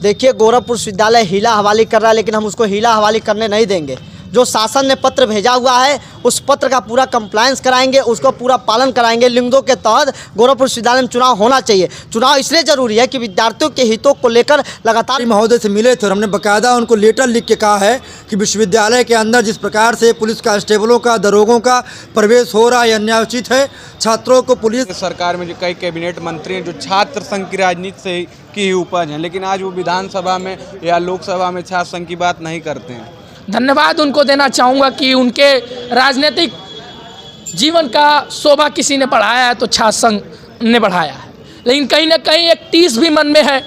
देखिए, गोरखपुर विश्वविद्यालय हीला हवाली कर रहा है, लेकिन हम उसको हीला हवाली करने नहीं देंगे। जो शासन ने पत्र भेजा हुआ है उस पत्र का पूरा कंप्लायंस कराएंगे, उसको पूरा पालन कराएंगे। लिंगों के तहत गोरखपुर विश्वविद्यालय में चुनाव होना चाहिए। चुनाव इसलिए जरूरी है कि विद्यार्थियों के हितों को लेकर लगातार महोदय से मिले थे और हमने बाकायदा उनको लेटर लिख के कहा है कि विश्वविद्यालय के अंदर जिस प्रकार से पुलिस कांस्टेबलों का, दरोगों का प्रवेश हो रहा है अन्यायोचित है। छात्रों को पुलिस सरकार में जो कई कैबिनेट मंत्री हैं जो छात्र संघ की राजनीति से की ही उपज हैं, लेकिन आज वो विधानसभा में या लोकसभा में छात्र संघ की बात नहीं करते हैं। धन्यवाद उनको देना चाहूँगा कि उनके राजनीतिक जीवन का शोभा किसी ने बढ़ाया है तो छात्र संघ ने बढ़ाया है, लेकिन कहीं ना कहीं एक टीस भी मन में है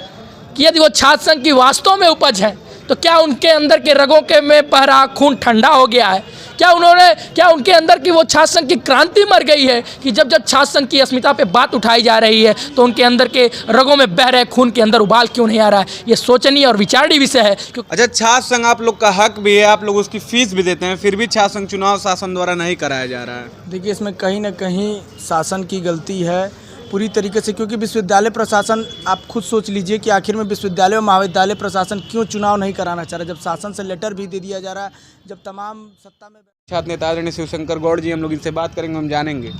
कि यदि वो छात्र संघ की वास्तव में उपज है तो क्या उनके अंदर के रगों के में बह रहा खून ठंडा हो गया है? क्या उनके अंदर की वो छात्र संघ की क्रांति मर गई है कि जब जब छात्र संघ की अस्मिता पे बात उठाई जा रही है तो उनके अंदर के रगों में बह रहे खून के अंदर उबाल क्यों नहीं आ रहा है? ये सोचनीय और विचारणीय विषय है। अच्छा, छात्र संघ आप लोग का हक भी है, आप लोग उसकी फीस भी देते हैं, फिर भी छात्र संघ चुनाव शासन द्वारा नहीं कराया जा रहा है। देखिए, इसमें कहीं ना कहीं शासन की गलती है पूरी तरीके से, क्योंकि विश्वविद्यालय प्रशासन, आप खुद सोच लीजिए कि आखिर में विश्वविद्यालय और महाविद्यालय प्रशासन क्यों चुनाव नहीं कराना चाह रहा, जब शासन से लेटर भी दे दिया जा रहा है, जब तमाम सत्ता में छात्र नेता आदरणीय शिवशंकर गौड़ जी, हम लोग इनसे बात करेंगे, हम जानेंगे।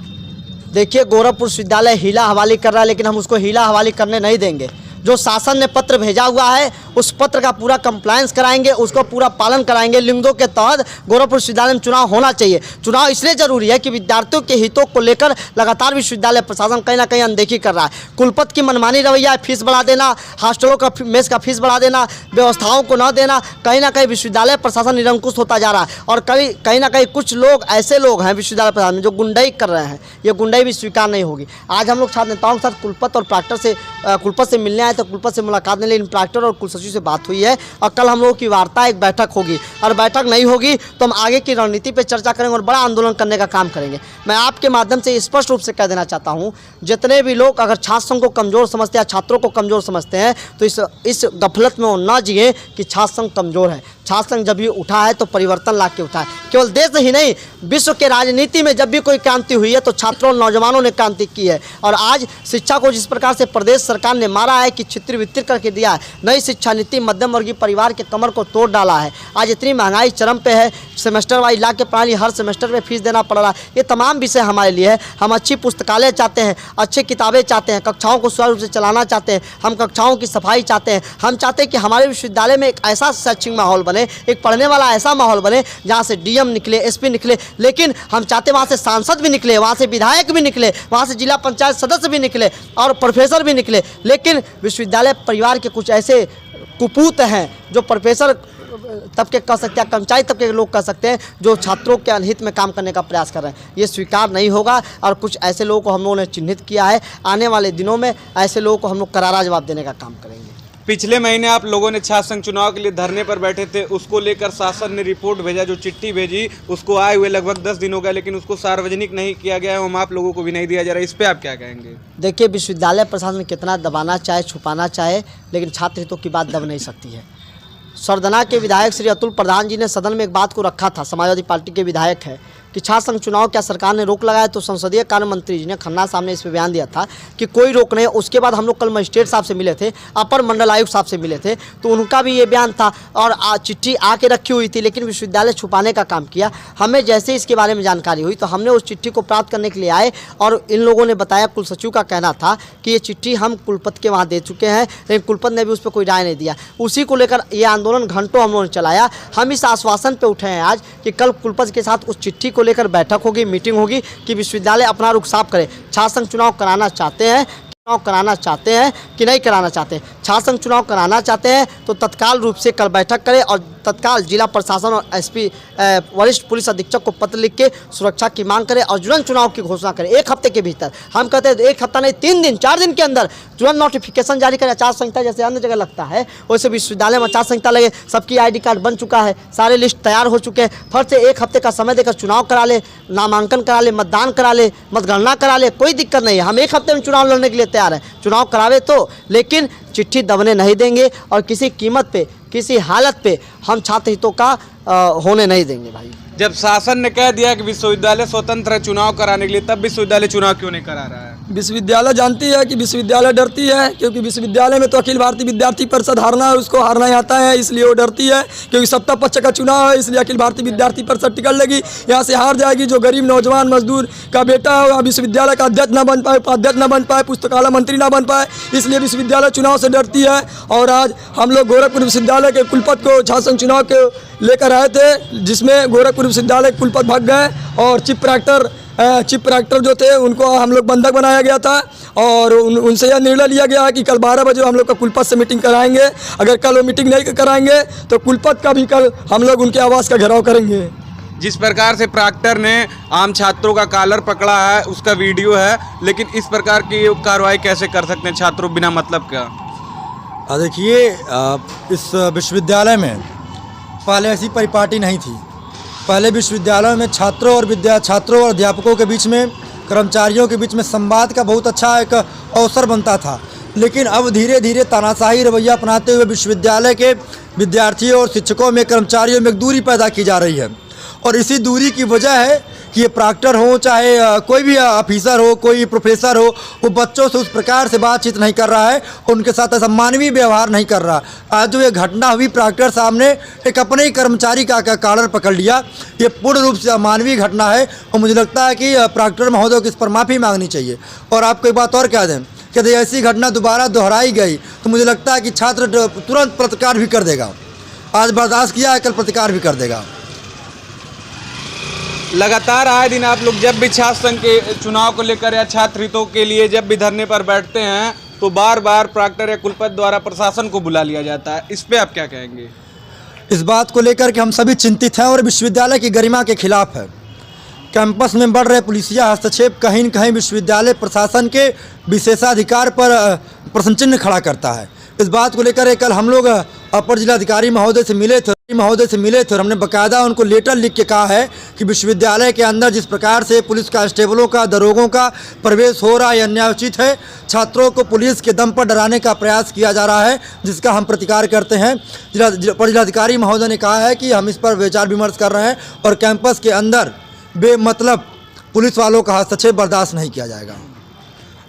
देखिए, गोरखपुर विश्वविद्यालय हीला हवाली कर रहा है, लेकिन हम उसको हीला हवाली करने नहीं देंगे। जो शासन ने पत्र भेजा हुआ है उस पत्र का पूरा कंप्लायंस कराएंगे, उसको पूरा पालन कराएंगे। लिंगों के तहत गोरखपुर विश्वविद्यालय में चुनाव होना चाहिए। चुनाव इसलिए जरूरी है कि विद्यार्थियों के हितों को लेकर लगातार विश्वविद्यालय प्रशासन कहीं ना कहीं अनदेखी कर रहा है। कुलपति की मनमानी रवैया, फीस बढ़ा देना, हॉस्टलों का मेस का फीस बढ़ा देना, व्यवस्थाओं को न देना, कहीं ना कहीं विश्वविद्यालय प्रशासन निरंकुश होता जा रहा है। और कहीं ना कहीं कुछ लोग ऐसे लोग हैं विश्वविद्यालय प्रशासन में जो गुंडाई कर रहे हैं। ये गुंडाई भी स्वीकार नहीं होगी। आज हम लोग छात्र नेताओं के साथ कुलपति और प्राक्टर कुलपति से मिलने आए तो कुलपति से मुलाकात नहीं, लेकिन प्राक्टर और कुलसचिव से बात हुई है और कल हम लोगों की वार्ता, एक बैठक होगी और बैठक नहीं होगी तो हम आगे की रणनीति पे चर्चा करेंगे और बड़ा आंदोलन करने का काम करेंगे। मैं आपके माध्यम से स्पष्ट रूप से कह देना चाहता हूं, जितने भी लोग अगर छात्र संघ को कमज़ोर समझते हैं, छात्रों को कमज़ोर समझते हैं, तो इस गफलत में वो ना जिए कि छात्र संघ कमज़ोर है। छात्र संघ जब भी उठा है तो परिवर्तन ला के उठा है। केवल देश ही नहीं, विश्व के राजनीति में जब भी कोई क्रांति हुई है तो छात्रों और नौजवानों ने क्रांति की है। और आज शिक्षा को जिस प्रकार से प्रदेश सरकार ने मारा है कि छितिर वितिर करके दिया है, नई शिक्षा नीति मध्यम वर्गीय परिवार के कमर को तोड़ डाला है। आज इतनी महंगाई चरम पे है, सेमेस्टर वाइज ला के प्रणाली, हर सेमेस्टर में फीस देना पड़ रहा है। ये तमाम विषय हमारे लिए है। हम अच्छी पुस्तकालय चाहते हैं, अच्छी किताबें चाहते हैं, कक्षाओं को सुचारू रूप से चलाना चाहते हैं, हम कक्षाओं की सफाई चाहते हैं। हम चाहते हैं कि हमारे विश्वविद्यालय में एक ऐसा शैक्षिक माहौल बने, एक पढ़ने वाला ऐसा माहौल बने जहाँ से डीएम निकले, एसपी निकले, लेकिन हम चाहते हैं वहाँ से सांसद भी निकले, वहाँ से विधायक भी निकले, वहाँ से जिला पंचायत सदस्य भी निकले और प्रोफेसर भी निकले। लेकिन विश्वविद्यालय परिवार के कुछ ऐसे कुपूत हैं जो प्रोफेसर तबके कह सकते हैं, कर्मचारी तबके के लोग कह सकते हैं, जो छात्रों के अनहित में काम करने का प्रयास कर रहे हैं। ये स्वीकार नहीं होगा और कुछ ऐसे लोगों को हम लोगों ने चिन्हित किया है। आने वाले दिनों में ऐसे लोगों को हम लोग करारा जवाब देने का काम करेंगे। पिछले महीने आप लोगों ने छात्र संघ चुनाव के लिए धरने पर बैठे थे, उसको लेकर शासन ने रिपोर्ट भेजा, जो चिट्ठी भेजी, उसको आए हुए लगभग 10 दिन हो गए, लेकिन उसको सार्वजनिक नहीं किया गया है, हम आप लोगों को भी नहीं दिया जा रहा है। इस पर आप क्या कहेंगे? देखिए, विश्वविद्यालय प्रशासन कितना दबाना चाहे, छुपाना चाहे, लेकिन छात्र हितों की बात दब नहीं सकती है। सरदना के विधायक श्री अतुल प्रधान जी ने सदन में एक बात को रखा था, समाजवादी पार्टी के विधायक है, कि छात्र संघ चुनाव क्या सरकार ने रोक लगाया, तो संसदीय कार्य मंत्री जी ने खन्ना साहब ने इस पर बयान दिया था कि कोई रोक नहीं। उसके बाद हम लोग कल मजिस्ट्रेट साहब से मिले थे, अपर मंडल आयुक्त साहब से मिले थे, तो उनका भी ये बयान था और चिट्ठी आके रखी हुई थी, लेकिन विश्वविद्यालय छुपाने का काम किया। हमें जैसे इसके बारे में जानकारी हुई तो हमने उस चिट्ठी को प्राप्त करने के लिए आए और इन लोगों ने बताया, कुलसचिव का कहना था कि ये चिट्ठी हम कुलपति के वहाँ दे चुके हैं, लेकिन कुलपति ने भी उस पर कोई राय नहीं दिया। उसी को लेकर ये आंदोलन घंटों हम लोगों ने चलाया। हम इस आश्वासन पर उठे हैं आज कि कल कुलपति के साथ उस चिट्ठी को लेकर बैठक होगी, मीटिंग होगी कि विश्वविद्यालय अपना रुख साफ करे। छात्र संघ चुनाव कराना चाहते हैं कि नहीं कराना चाहते हैं? छात्र संघ चुनाव कराना चाहते हैं तो तत्काल रूप से कल बैठक करें और तत्काल जिला प्रशासन और एसपी वरिष्ठ पुलिस अधीक्षक को पत्र लिख के सुरक्षा की मांग करें और तुरंत चुनाव की घोषणा करें 1 हफ्ते के भीतर। हम कहते हैं 1 हफ्ता नहीं, 3 दिन 4 दिन के अंदर तुरंत नोटिफिकेशन जारी करें। आचार संहिता जैसे अन्य जगह लगता है वैसे विश्वविद्यालय में आचार संहिता लगे, सबकी ID कार्ड बन चुका है, सारे लिस्ट तैयार हो चुके हैं, फट से 1 हफ्ते का समय देकर चुनाव करा ले, नामांकन करा ले, मतदान करा ले, मतगणना करा ले, कोई दिक्कत नहीं है। हम 1 हफ्ते में चुनाव लड़ने के लिए तैयार हैं, चुनाव करावे तो, लेकिन चिट्ठी दबने नहीं देंगे और किसी कीमत पे, किसी हालत पे हम छात्र हितों का होने नहीं देंगे। भाई, जब शासन ने कह दिया कि विश्वविद्यालय स्वतंत्र है चुनाव कराने के लिए, तब विश्वविद्यालय चुनाव क्यों नहीं करा रहा है? विश्वविद्यालय जानती है कि विश्वविद्यालय डरती है, क्योंकि विश्वविद्यालय में तो अखिल भारतीय विद्यार्थी परिषद हारना है, उसको हारना ही आता है, इसलिए वो डरती है। क्योंकि सत्ता पक्ष का चुनाव है, इसलिए अखिल भारतीय विद्यार्थी परिषद टिकट लेगी, यहाँ से हार जाएगी। जो गरीब नौजवान मजदूर का बेटा है विश्वविद्यालय का अध्यक्ष ना बन पाए, उपाध्यक्ष ना बन पाए, पुस्तकालय मंत्री ना बन पाए, इसलिए विश्वविद्यालय चुनाव से डरती है। और आज हम लोग गोरखपुर विश्वविद्यालय के कुलपति को छात्र संघ चुनाव के लेकर आए थे, जिसमें गोरखपुर विश्वविद्यालय के कुलपति भाग गए और चीफ प्रैक्टर जो थे उनको हम लोग बंधक बनाया गया था। और उनसे यह निर्णय लिया गया है कि कल 12 बजे हम लोग का कुलपति से मीटिंग कराएंगे। अगर कल वो मीटिंग नहीं कराएंगे तो कुलपति का भी कल हम लोग उनके आवास का घेराव करेंगे। जिस प्रकार से प्रॉक्टर ने आम छात्रों का कॉलर पकड़ा है उसका वीडियो है, लेकिन इस प्रकार की कार्रवाई कैसे कर सकते हैं छात्रों बिना मतलब का? देखिए, इस विश्वविद्यालय में पहले ऐसी परिपाटी नहीं थी। पहले विश्वविद्यालयों में छात्रों और अध्यापकों के बीच में, कर्मचारियों के बीच में संवाद का बहुत अच्छा एक अवसर बनता था। लेकिन अब धीरे धीरे तानाशाही रवैया अपनाते हुए विश्वविद्यालय के विद्यार्थियों और शिक्षकों में, कर्मचारियों में एक दूरी पैदा की जा रही है। और इसी दूरी की वजह है कि ये प्रॉक्टर हो, चाहे कोई भी ऑफिसर हो, कोई प्रोफेसर हो, वो बच्चों से उस प्रकार से बातचीत नहीं कर रहा है, उनके साथ ऐसा मानवीय व्यवहार नहीं कर रहा। आज जो ये घटना हुई, प्रॉक्टर साहब ने एक अपने ही कर्मचारी का कॉलर पकड़ लिया, ये पूर्ण रूप से अमानवीय घटना है। और मुझे लगता है कि प्रॉक्टर महोदय को इस पर माफ़ी मांगनी चाहिए। और आपको एक बात और कह दें कि यदि ऐसी घटना दोबारा दोहराई गई तो मुझे लगता है कि छात्र तुरंत प्रतिकार भी कर देगा। आज बर्दाश्त किया है, कल प्रतिकार भी कर देगा। लगातार आए दिन आप लोग जब भी छात्र संघ के चुनाव को लेकर या छात्र हितों के लिए जब भी धरने पर बैठते हैं तो बार बार प्रॉक्टर या कुलपति द्वारा प्रशासन को बुला लिया जाता है, इस पे आप क्या कहेंगे? इस बात को लेकर के हम सभी चिंतित हैं और विश्वविद्यालय की गरिमा के खिलाफ है। कैंपस में बढ़ रहे पुलिसिया हस्तक्षेप कहीं न कहीं विश्वविद्यालय प्रशासन के विशेषाधिकार पर प्रश्न चिन्ह खड़ा करता है। इस बात को लेकर कल हम लोग अपर जिलाधिकारी महोदय से मिले थे और हमने बाकायदा उनको लेटर लिख के कहा है कि विश्वविद्यालय के अंदर जिस प्रकार से पुलिस कांस्टेबलों का, दरोगों का प्रवेश हो रहा है, यह अन्यायोचित है। छात्रों को पुलिस के दम पर डराने का प्रयास किया जा रहा है, जिसका हम प्रतिकार करते हैं। अपर जिलाधिकारी महोदय ने कहा है कि हम इस पर विचार विमर्श कर रहे हैं और कैंपस के अंदर बेमतलब पुलिस वालों का हस्तक्षेप बर्दाश्त नहीं किया जाएगा।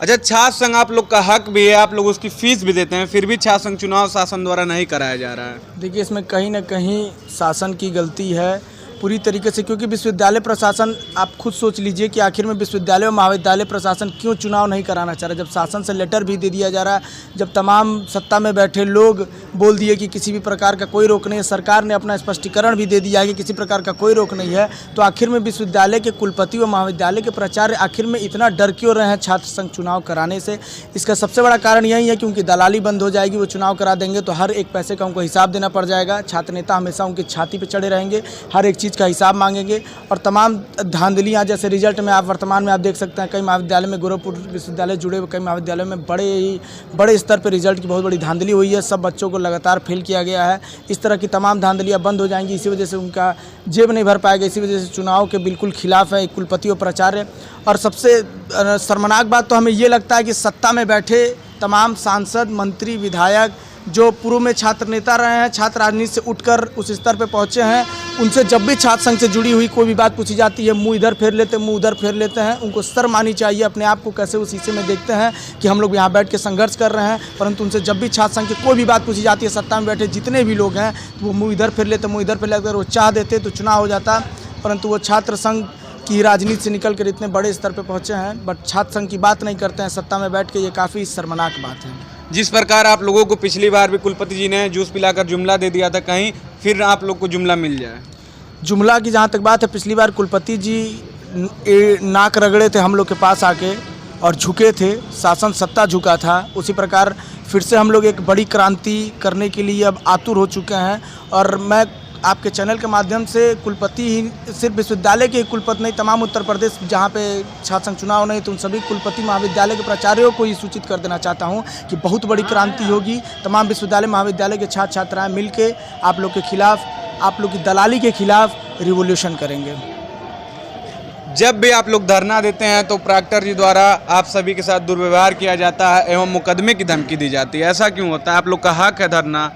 अच्छा, छात्र संघ आप लोग का हक भी है, आप लोग उसकी फीस भी देते हैं, फिर भी छात्र संघ चुनाव शासन द्वारा नहीं कराया जा रहा है। देखिए, इसमें कहीं ना कहीं शासन की गलती है पूरी तरीके से, क्योंकि विश्वविद्यालय प्रशासन, आप खुद सोच लीजिए कि आखिर में विश्वविद्यालय और महाविद्यालय प्रशासन क्यों चुनाव नहीं कराना चाह रहा। जब शासन से लेटर भी दे दिया जा रहा है, जब तमाम सत्ता में बैठे लोग बोल दिए कि किसी भी प्रकार का कोई रोक नहीं है, सरकार ने अपना स्पष्टीकरण भी दे दिया है कि किसी प्रकार का कोई रोक नहीं है, तो आखिर में विश्वविद्यालय के कुलपति व महाविद्यालय के प्राचार्य आखिर में इतना डर क्यों रहे हैं छात्र संघ चुनाव कराने से? इसका सबसे बड़ा कारण यही है कि उनकी दलाली बंद हो जाएगी। वो चुनाव करा देंगे तो हर एक पैसे का उनको हिसाब देना पड़ जाएगा। छात्र नेता हमेशा उनकी छाती पर चढ़े रहेंगे, हर एक चीज़ का हिसाब मांगेंगे। और तमाम धांधलियाँ, जैसे रिजल्ट में आप वर्तमान में आप देख सकते हैं, कई महाविद्यालय में, गोरखपुर विश्वविद्यालय जुड़े हुए कई महाविद्यालयों में बड़े स्तर पर रिजल्ट की बहुत बड़ी धांधली हुई है। सब बच्चों को लगातार फेल किया गया है। इस तरह की तमाम धांधलियाँ बंद हो जाएंगी, इसी वजह से उनका जेब नहीं भर पाएगा। इसी वजह से चुनाव के बिल्कुल खिलाफ है एक कुलपति और प्राचार्य। और सबसे शर्मनाक बात तो हमें ये लगता है कि सत्ता में बैठे तमाम सांसद, मंत्री, विधायक जो पूर्व में छात्र नेता रहे हैं, छात्र राजनीति से उठकर उस स्तर पे पहुंचे हैं, उनसे जब भी छात्र संघ से जुड़ी हुई कोई भी बात पूछी जाती है, मुंह इधर फेर लेते, मुंह उधर फेर लेते हैं। उनको शर्म आनी चाहिए। अपने आप को कैसे उस शीशे में देखते हैं कि हम लोग यहाँ बैठ के संघर्ष कर रहे हैं, परंतु उनसे जब भी छात्र संघ की कोई भी बात पूछी जाती है, सत्ता में बैठे जितने भी लोग हैं, तो वो मुँह इधर फेर लेते, मुँह इधर फेर लेते। अगर वो चाह देते तो चुनाव हो जाता, परंतु वो छात्र संघ की राजनीति से निकल कर इतने बड़े स्तर पर पहुँचे हैं, बट छात्र संघ की बात नहीं करते हैं सत्ता में बैठ के। ये काफ़ी शर्मनाक बात है। जिस प्रकार आप लोगों को पिछली बार भी कुलपति जी ने जूस पिलाकर जुमला दे दिया था, कहीं फिर आप लोग को जुमला मिल जाए? जुमला की जहाँ तक बात है, पिछली बार कुलपति जी नाक रगड़े थे हम लोग के पास आके और झुके थे, शासन सत्ता झुका था। उसी प्रकार फिर से हम लोग एक बड़ी क्रांति करने के लिए अब आतुर हो चुके हैं। और मैं आपके चैनल के माध्यम से कुलपति ही सिर्फ विश्वविद्यालय के कुलपति नहीं, तमाम उत्तर प्रदेश जहाँ पे छात्र संघ चुनाव नहीं तो उन सभी कुलपति महाविद्यालय के प्राचार्यों को ये सूचित कर देना चाहता हूँ कि बहुत बड़ी क्रांति होगी। तमाम विश्वविद्यालय महाविद्यालय के छात्र छात्राएँ मिल के आप लोग के खिलाफ, आप लोग की दलाली के खिलाफ रिवोल्यूशन करेंगे। जब भी आप लोग धरना देते हैं तो प्रॉक्टर जी द्वारा आप सभी के साथ दुर्व्यवहार किया जाता है एवं मुकदमे की धमकी दी जाती है, ऐसा क्यों होता है? आप लोग का हक है धरना।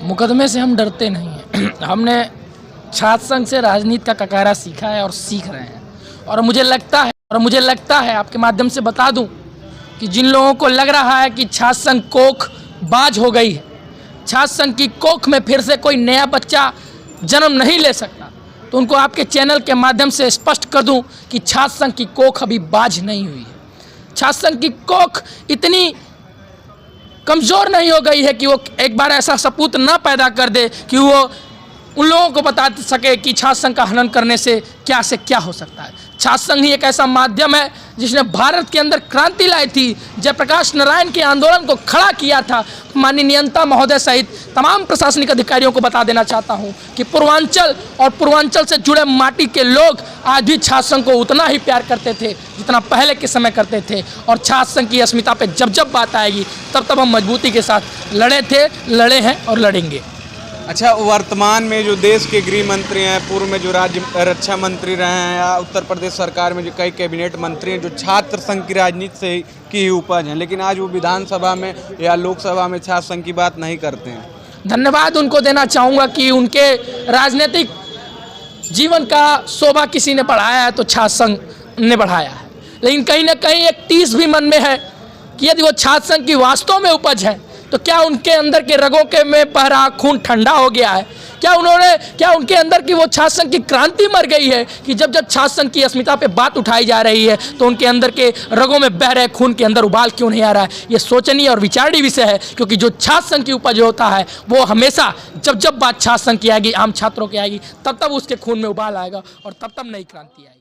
मुकदमे से हम डरते नहीं हैं। हमने छात्र संघ से राजनीति का ककारा सीखा है और सीख रहे हैं। और मुझे लगता है आपके माध्यम से बता दूं कि जिन लोगों को लग रहा है कि छात्र संघ कोख बाज हो गई है, छात्र संघ की कोख में फिर से कोई नया बच्चा जन्म नहीं ले सकता, तो उनको आपके चैनल के माध्यम से स्पष्ट कर दूं कि छात्र संघ की कोख अभी बाज नहीं हुई है। छात्र संघ की कोख इतनी कमज़ोर नहीं हो गई है कि वो एक बार ऐसा सपूत ना पैदा कर दे कि वो उन लोगों को बता सके कि छात्र संघ का हनन करने से क्या हो सकता है। छात्र संघ ही एक ऐसा माध्यम है जिसने भारत के अंदर क्रांति लाई थी, जयप्रकाश नारायण के आंदोलन को खड़ा किया था। माननीय नियंता महोदय सहित तमाम प्रशासनिक अधिकारियों को बता देना चाहता हूं कि पूर्वांचल और पूर्वांचल से जुड़े माटी के लोग आज भी छात्र संघ को उतना ही प्यार करते थे जितना पहले के समय करते थे, और छात्र संघ की अस्मिता पे जब बात आएगी तब हम मजबूती के साथ लड़े हैं और लड़ेंगे। अच्छा, वर्तमान में जो देश के गृह मंत्री हैं, पूर्व में जो राज्य रक्षा मंत्री रहे हैं, या उत्तर प्रदेश सरकार में जो कई कैबिनेट मंत्री हैं जो छात्र संघ की राजनीति से की ही उपज हैं, लेकिन आज वो विधानसभा में या लोकसभा में छात्र संघ की बात नहीं करते हैं। धन्यवाद उनको देना चाहूँगा कि उनके राजनीतिक जीवन का शोभा किसी ने बढ़ाया है तो छात्र संघ ने बढ़ाया है, लेकिन कहीं ना कहीं एक टीस भी मन में है कि यदि वो छात्र संघ की वास्तव में उपज है तो क्या उनके अंदर के रगों के में बह रहा खून ठंडा हो गया है? क्या उनके अंदर की वो छात्र संघ की क्रांति मर गई है कि जब छात्र संघ की अस्मिता पे बात उठाई जा रही है तो उनके अंदर के रगों में बह रहे खून के अंदर उबाल क्यों नहीं आ रहा है? ये सोचनीय और विचारणीय विषय है, क्योंकि जो छात्र संघ की उपज होता है वो हमेशा जब बात छात्र संघ की आएगी, आम छात्रों की आएगी, तब उसके खून में उबाल आएगा और तब नई क्रांति आएगी।